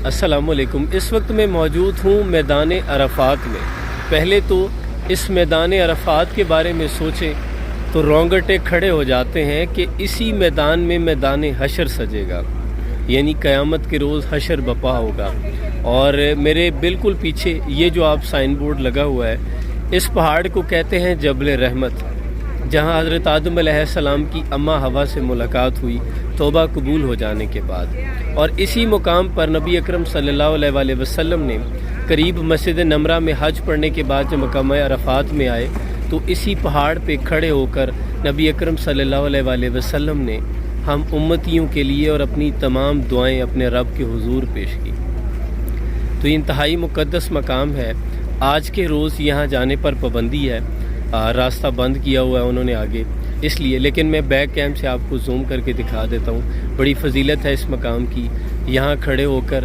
अस्सलाम वालेकुम। इस वक्त मैं मौजूद हूँ मैदान अरफात में। पहले तो इस मैदान अरफात के बारे में सोचें तो रोंगटे खड़े हो जाते हैं कि इसी मैदान में मैदान हशर सजेगा, यानी क़यामत के रोज़ हशर बपा होगा। और मेरे बिल्कुल पीछे ये जो आप साइन बोर्ड लगा हुआ है, इस पहाड़ को कहते हैं जबल रहमत, जहाँ हज़रत आदम अलैहिस्सलाम की अम्मा हवा से मुलाकात हुई तौबा कबूल हो जाने के बाद। और इसी मुकाम पर नबी अकरम सल्लल्लाहु अलैहि वसल्लम ने करीब मस्जिद नमरा में हज पढ़ने के बाद जब मकाम अरफात में आए तो इसी पहाड़ पे खड़े होकर नबी अकरम सल्लल्लाहु अलैहि वसल्लम ने हम उम्मतियों के लिए और अपनी तमाम दुआएं अपने रब के हुजूर पेश की। तो ये इंतहाई मुक़द्दस मकाम है। आज के रोज़ यहाँ जाने पर पाबंदी है, रास्ता बंद किया हुआ है उन्होंने आगे, इसलिए। लेकिन मैं बैक कैम से आपको जूम करके दिखा देता हूँ। बड़ी फजीलत है इस मकाम की। यहाँ खड़े होकर